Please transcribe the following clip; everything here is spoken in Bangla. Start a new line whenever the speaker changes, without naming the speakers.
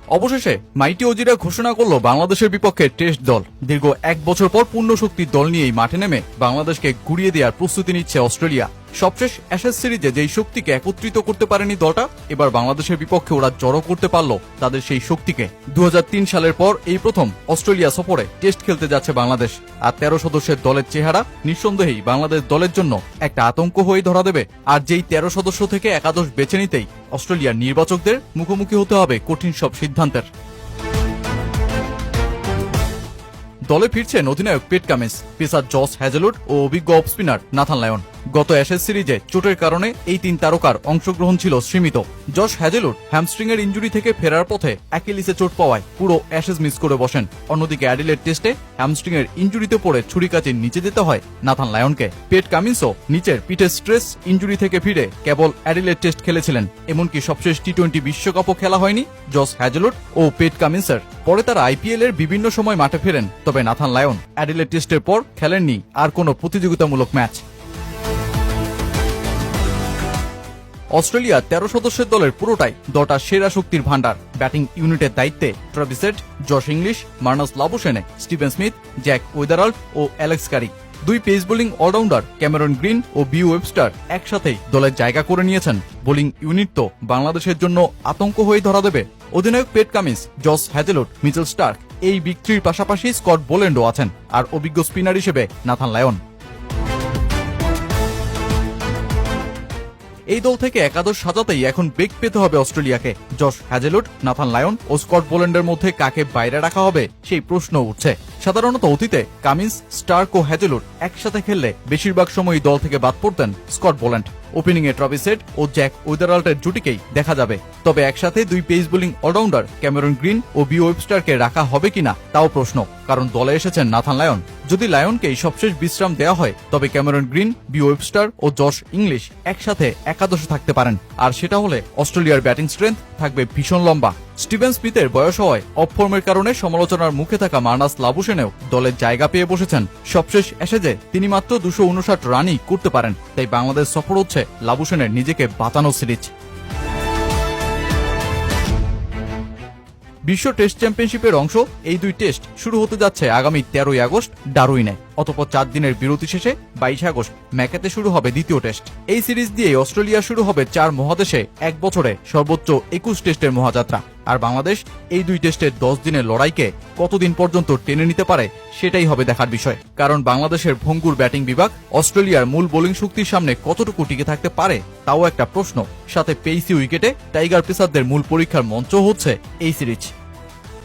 অবশেষে মাইটি ওজিরা ঘোষণা করলো বাংলাদেশের বিপক্ষে টেস্ট দল। দীর্ঘ 1 বছর পর পূর্ণ শক্তির দল নিয়েই মাঠে নেমে বাংলাদেশকে গুড়িয়ে দেওয়ার প্রস্তুতি নিচ্ছে অস্ট্রেলিয়া। সবশেষ অ্যাশেজ সিরিজে যেই শক্তিকে একত্রিত করতে পারেনি দলটা, এবার বাংলাদেশের বিপক্ষে ওরা জড়ো করতে পারলো তাদের সেই শক্তিকে। 2003 সালের পর এই প্রথম অস্ট্রেলিয়া সফরে টেস্ট খেলতে যাচ্ছে বাংলাদেশ। আর 13 সদস্যের দলের চেহারা নিঃসন্দেহেই বাংলাদেশ দলের জন্য একটা আতঙ্ক হয়ে ধরা দেবে। আর যেই 13 সদস্য থেকে একাদশ বেছে নিতেই অস্ট্রেলিয়ার নির্বাচকদের মুখোমুখি হতে হবে কঠিন সব সিদ্ধান্তের। দলে ফিরছেন অধিনায়ক Pat Cummins, pacer Josh Hazlewood ও অভিজ্ঞ অফ স্পিনার নাথান লায়ন। গত অ্যাশেজ সিরিজে চোটের কারণে এই 3 তারকার অংশগ্রহণ ছিল সীমিত। জস হ্যাজেলউড হ্যামস্ট্রিং এর ইনজুরি থেকে ফেরার পথে অ্যাকিলিসে চোট পাওয়ায় পুরো অ্যাশেজ মিস করে বসেন। অন্যদিকে অ্যাডিলেড টেস্টে হ্যামস্ট্রিং এর ইনজুরিতে পড়ে ছুরিকাচির নিচে যেতে হয় নাথান লায়নকে। পেট কামিন্সও নিচের পিঠের স্ট্রেস ইনজুরি থেকে ফিরে কেবল অ্যাডিলেড টেস্ট খেলেছিলেন। এমনকি সবশেষ টি-20 বিশ্বকাপও খেলা হয়নি জস হ্যাজেলউড ও পেট কামিন্সের। পরে তারা আইপিএল এর বিভিন্ন সময় মাঠে ফেরেন, তবে নাথান লায়ন অ্যাডিলেড টেস্টের পর খেলেননি আর কোনো প্রতিযোগিতামূলক ম্যাচ। অস্ট্রেলিয়া 13 সদস্যের দলের পুরোটাই দলটার সেরা শক্তির ভান্ডার। ব্যাটিং ইউনিটের দায়িত্বে Travis Head, Josh Inglis, Marnus Labuschagne, Steven Smith, Jake Weatherald ও Alex Carey. 2 pace bowling allrounder Cameron Green ও বিউ ওয়েবস্টার একসাথেই দলের জায়গা করে নিয়েছেন। বোলিং ইউনিট তো বাংলাদেশের জন্য আতঙ্ক হয়ে ধরা দেবে। অধিনায়ক Pat Cummins, Josh Hazlewood, Mitchell Starc এই বিগ থ্রির পাশাপাশি স্কট বোল্যান্ডও আছেন, আর অভিজ্ঞ স্পিনার হিসেবে নাথান লায়ন। এই দল থেকে একাদশ সাজাতেই এখন বেগ পেতে হবে অস্ট্রেলিয়াকে। জস হ্যাজেলউড, নাথান লায়ন ও স্কট বোল্যান্ডের মধ্যে কাকে বাইরে রাখা হবে সেই প্রশ্ন উঠছে। সাধারণত অতীতে কামিন্স, স্টার্ক ও হ্যাজেলউড একসাথে খেললে বেশিরভাগ সময়ই দল থেকে বাদ পড়তেন স্কট বোল্যান্ড। ওপেনিং এ ট্রাভিস হেড ও জ্যাক ওয়েদারাল্ডের জুটিকেই দেখা যাবে, তবে একসাথে 2 pace bowling allrounder Cameron Green ও বিউ ওয়েবস্টারকে রাখা হবে কিনা তাও প্রশ্ন, কারণ দলে এসেছেন নাথান লায়ন। যদি লায়নকেই সবশেষ বিশ্রাম দেওয়া হয় তবে ক্যামেরন গ্রিন, বিউ ওয়েবস্টার ও জশ ইংলিশ একসাথে একাদশে থাকতে পারেন, আর সেটা হলে অস্ট্রেলিয়ার ব্যাটিং স্ট্রেংথ থাকবে ভীষণ লম্বা। স্টিভেন স্মিথের বয়স হওয়ায় অফ ফর্মের কারণে সমালোচনার মুখে থাকা মার্নাস লাবুশেনেও দলের জায়গা পেয়ে বসেছেন। সবশেষ অ্যাশেজে তিনি মাত্র 259 রানই করতে পারেন, তাই বাংলাদেশ সফর হচ্ছে লাবুশেনের নিজেকে বাঁচানো সিরিজ। বিশ্ব টেস্ট চ্যাম্পিয়নশিপের অংশ এই 2 টেস্ট শুরু হতে যাচ্ছে আগামী 13 আগস্ট ডারউইনে। অতঃপর 4 দিনের বিরতি শেষে 22 আগস্ট ম্যাকাতে শুরু হবে দ্বিতীয় টেস্ট। এই সিরিজ দিয়ে অস্ট্রেলিয়া শুরু হবে 4 মহাদেশে 1 বছরে সর্বোচ্চ 21 টেস্টের মহাযাত্রা। আর বাংলাদেশ এই 2 টেস্টের 10 দিনের লড়াইকে কতদিন পর্যন্ত টেনে নিতে পারে সেটাই হবে দেখার বিষয়। কারণ বাংলাদেশের ভঙ্গুর ব্যাটিং বিভাগ অস্ট্রেলিয়ার মূল বোলিং শক্তির সামনে কতটুকু টিকে থাকতে পারে তাও একটা প্রশ্ন। সাথে পেইসি উইকেটে টাইগার পেসারদের মূল পরীক্ষার মঞ্চ হচ্ছে এই সিরিজ।